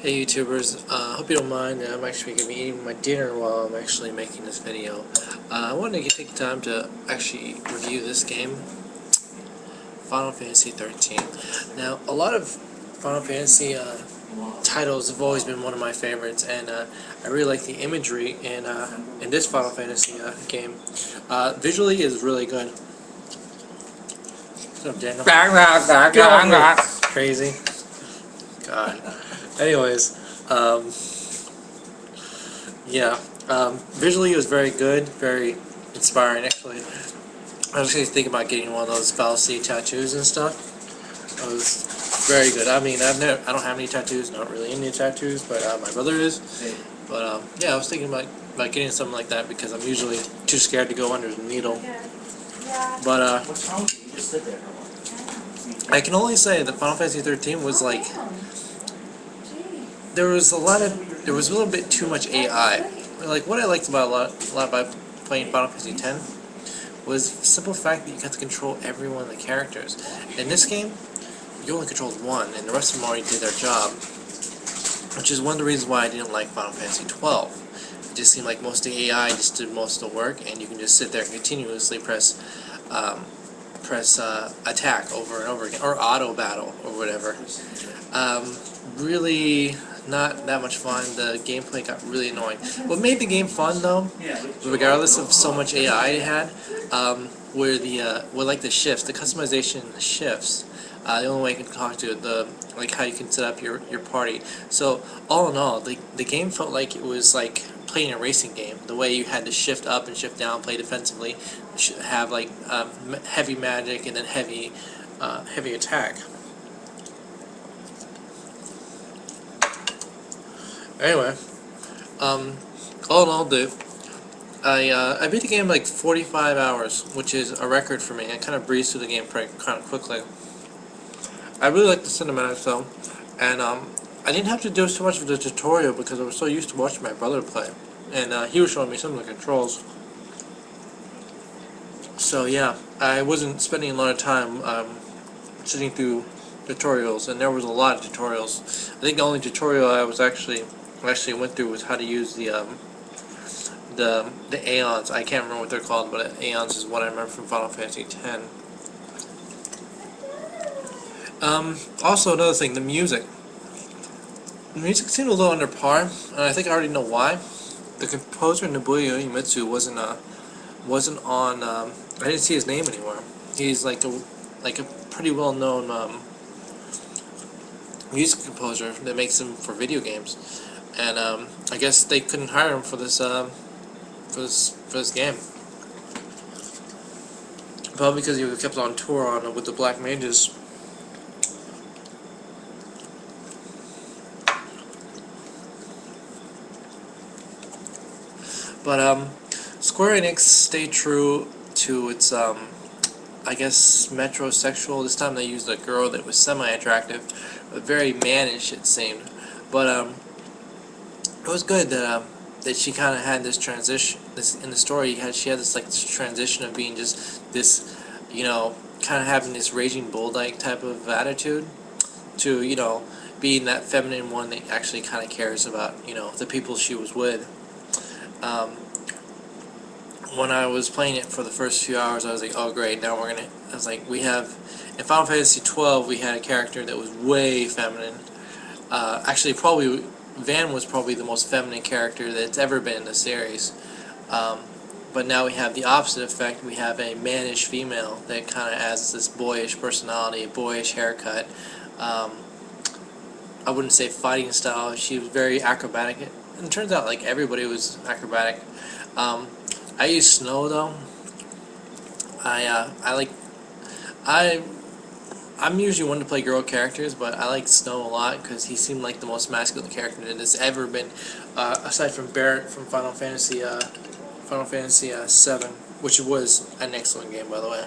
Hey YouTubers, hope you don't mind that I'm actually going to be eating my dinner while I'm actually making this video. I wanted to take the time to actually review this game, Final Fantasy 13. Now, a lot of Final Fantasy titles have always been one of my favorites, and I really like the imagery in this Final Fantasy game. Visually is really good. What's up, Daniel? Crazy. God. Anyways, yeah, visually it was very good, very inspiring. Actually, I was actually thinking about getting one of those fallacy tattoos and stuff. It was very good. I mean, I don't have any tattoos, not really any tattoos, but my brother is. But yeah, I was thinking about getting something like that because I'm usually too scared to go under the needle. But I can only say that Final Fantasy 13 was like. There was a little bit too much AI. Like, what I liked about a lot by playing Final Fantasy X was the simple fact that you got to control every one of the characters. In this game, you only controlled one, and the rest of them already did their job, which is one of the reasons why I didn't like Final Fantasy XII. It just seemed like most of the AI just did most of the work, and you can just sit there and continuously press attack over and over again, or auto battle, or whatever. Really not that much fun. The gameplay got really annoying. What made the game fun, though, regardless of so much AI it had, were the shifts, the customization shifts. The only way I can talk to it, like how you can set up your party. So all in all, the game felt like it was like playing a racing game. The way you had to shift up and shift down, play defensively, have like heavy magic and then heavy attack. Anyway, all in all, I beat the game in like 45 hours, which is a record for me. I kind of breezed through the game kind of quickly. I really like the cinematics though, and I didn't have to do so much of the tutorial because I was so used to watching my brother play, and he was showing me some of the controls. So yeah, I wasn't spending a lot of time sitting through tutorials, and there was a lot of tutorials. I think the only tutorial I actually went through was how to use the Aeons. I can't remember what they're called, but Aeons is what I remember from Final Fantasy X. Also another thing, the music. The music seemed a little under par, and I think I already know why. The composer Nobuo Uematsu wasn't on. I didn't see his name anywhere. He's like a pretty well known music composer that makes them for video games. And I guess they couldn't hire him for this game. Probably because he kept on tour with the Black Mages. But Square Enix stayed true to its I guess metrosexual. This time they used a girl that was semi-attractive, but very mannish it seemed. But it was good that she kind of had this transition. In the story, she had this this transition of being just this, kind of having this raging bull-like type of attitude, to being that feminine one that actually kind of cares about the people she was with. When I was playing it for the first few hours, I was like, oh great, now I was like, in Final Fantasy XII, we had a character that was way feminine. Actually, probably Van was probably the most feminine character that's ever been in the series. But now we have the opposite effect. We have a mannish female that kind of adds this boyish personality, boyish haircut. I wouldn't say fighting style. She was very acrobatic. And it turns out like everybody was acrobatic. I use Snow though. I'm usually one to play girl characters, but I like Snow a lot because he seemed like the most masculine character that has ever been, aside from Barrett from Final Fantasy VII, which was an excellent game, by the way.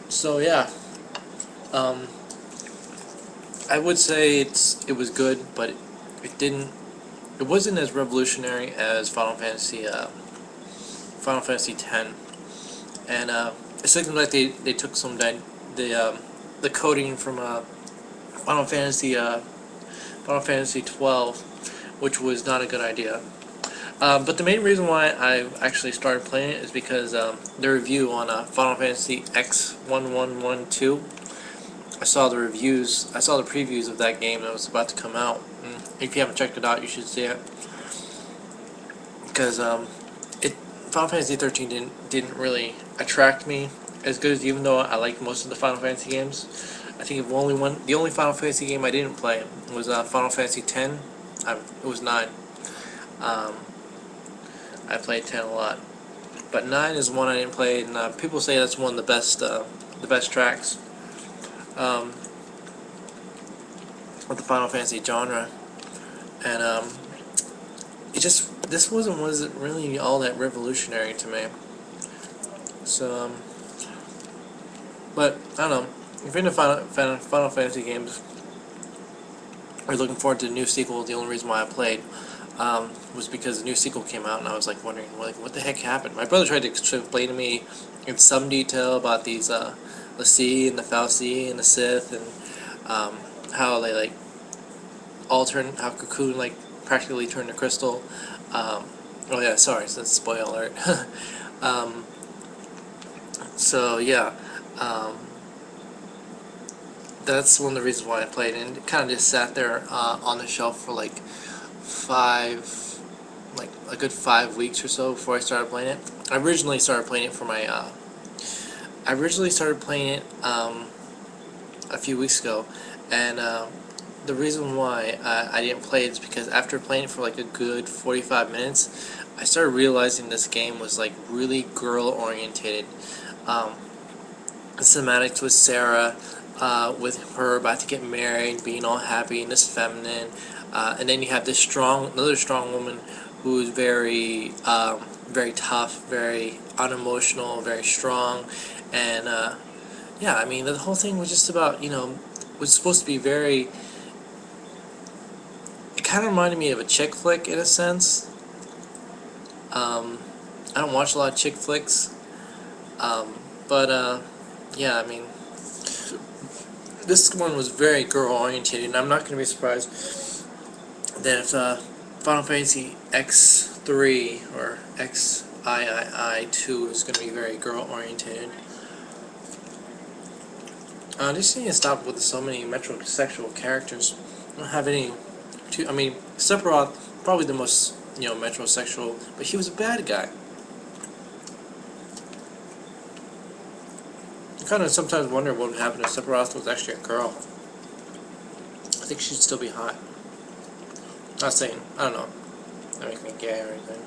So yeah, I would say it was good, but it wasn't as revolutionary as Final Fantasy X, and it seems like they took some the coding from Final Fantasy, Final Fantasy 12, which was not a good idea. But the main reason why I actually started playing it is because the review on Final Fantasy X1112. I saw the reviews, I saw the previews of that game that was about to come out. And if you haven't checked it out, you should see it. Because Final Fantasy 13 didn't really attract me as good as, even though I like most of the Final Fantasy games. I think the only Final Fantasy game I didn't play was Final Fantasy 10. It was 9. I played 10 a lot, but 9 is one I didn't play, and people say that's one of the best tracks of the Final Fantasy genre. And this wasn't really all that revolutionary to me. So, but I don't know. If you're into Final Fantasy games, or looking forward to the new sequel, the only reason why I played was because the new sequel came out, and I was like wondering, like, what the heck happened. My brother tried to explain to me in some detail about these the Sea and the Fal'Cie and the Sith, and how they like how Cocoon like practically turned to crystal. Oh yeah, sorry, so that's spoiler alert. So yeah, that's one of the reasons why I played it, and it kind of just sat there on the shelf for like a good 5 weeks or so before I started playing it. I originally started playing it for my a few weeks ago, and the reason why I didn't play it is because after playing it for like a good 45 minutes, I started realizing this game was like really girl orientated. The cinematics with Sarah, with her about to get married, being all happy and this feminine, and then you have this another strong woman who is very, very tough, very unemotional, very strong, and yeah, I mean the whole thing was just about, was supposed to be very. It kind of reminded me of a chick flick in a sense. I don't watch a lot of chick flicks, but yeah, I mean, this one was very girl oriented, and I'm not going to be surprised that if Final Fantasy X3 or XIII is going to be very girl oriented. I just need to stop with so many metrosexual characters. I don't have any. I mean, Sephiroth, probably the most metrosexual, but he was a bad guy. I kind of sometimes wonder what would happen if Sephiroth was actually a girl. I think she'd still be hot. Not saying, I don't know, that makes me gay or anything.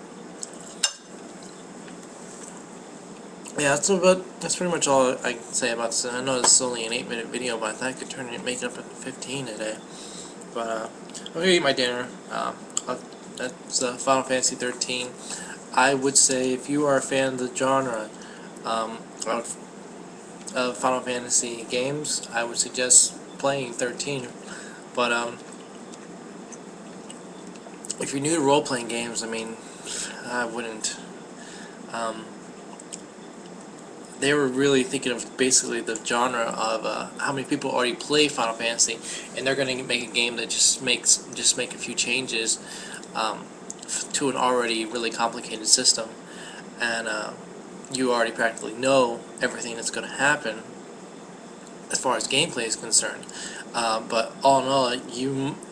Yeah, that's pretty much all I can say about this. I know this is only an 8-minute video, but I thought I could make it up in 15 today. But I'm gonna eat my dinner. That's Final Fantasy 13. I would say if you are a fan of the genre of Final Fantasy games, I would suggest playing 13. But if you're new to role-playing games, I mean, I wouldn't. They were really thinking of basically the genre of how many people already play Final Fantasy, and they're going to make a game that just make a few changes to an already really complicated system, and you already practically know everything that's going to happen as far as gameplay is concerned. But all in all,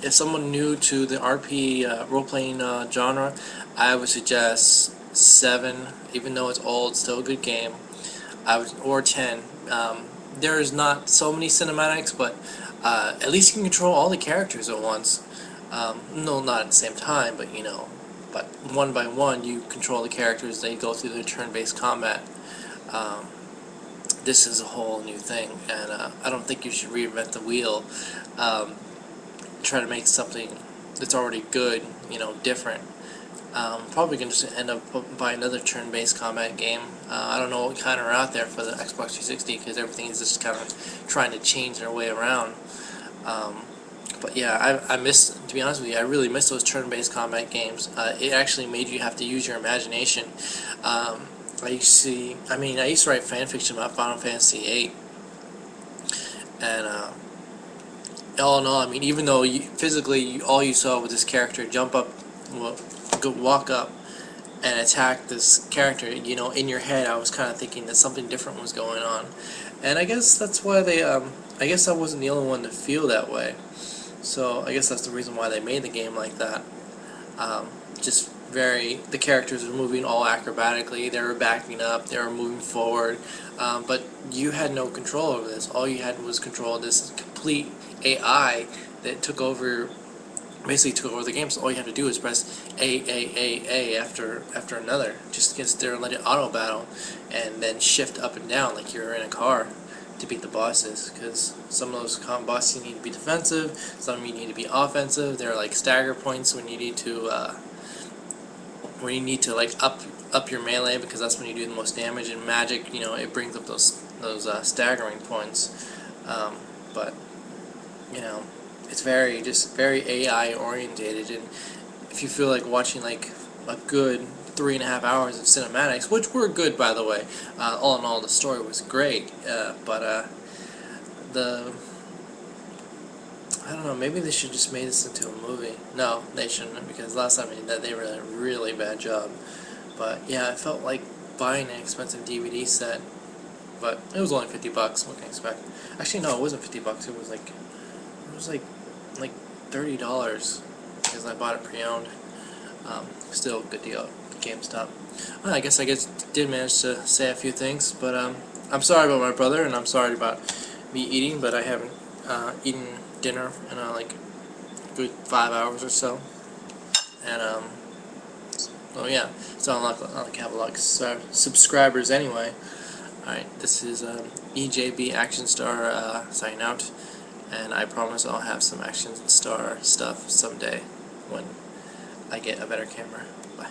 if someone new to the RP role-playing genre, I would suggest 7. Even though it's old, it's still a good game. Or 10. There's not so many cinematics, but at least you can control all the characters at once. No, not at the same time, but but one by one you control the characters. They go through the turn-based combat. This is a whole new thing, and I don't think you should reinvent the wheel. Try to make something that's already good, different. Probably going to end up buying another turn-based combat game. I don't know what kind are out there for the Xbox 360, because everything is just kind of trying to change their way around. But yeah, to be honest with you, I really miss those turn-based combat games. It actually made you have to use your imagination. I used to write fan fiction about Final Fantasy VIII, and all in all, I mean, even though physically all you saw was this character jump up, well, walk up and attack this character, you know, in your head I was kind of thinking that something different was going on. And I guess that's why they, I guess I wasn't the only one to feel that way. So I guess that's the reason why they made the game like that. Just the characters were moving all acrobatically, they were backing up, they were moving forward, but you had no control over this. All you had was control of this complete AI that basically took over the game. So all you have to do is press A after another. Just get there and let it auto battle, and then shift up and down like you're in a car to beat the bosses. Because some of those bosses you need to be defensive, some of them you need to be offensive. There are like stagger points when you need to like up your melee, because that's when you do the most damage. And magic, you know, it brings up those staggering points. But you know, it's very AI orientated, and if you feel like watching like a good 3.5 hours of cinematics, which were good by the way, all in all the story was great, but I don't know, maybe they should just made this into a movie. No, they shouldn't, because last time they did that, they did a really bad job. But yeah, I felt like buying an expensive DVD set, but it was only $50. What can I expect? Actually, no, it wasn't $50. It was like $30 because I bought it pre-owned. Still good deal at GameStop. Well, I guess did manage to say a few things, but I'm sorry about my brother, and I'm sorry about me eating, but I haven't eaten dinner in like a good 5 hours or so, and oh yeah, so I don't like have a lot of subscribers anyway. Alright, this is EJB Action Star signing out, and I promise I'll have some Action Star stuff someday when I get a better camera. Bye.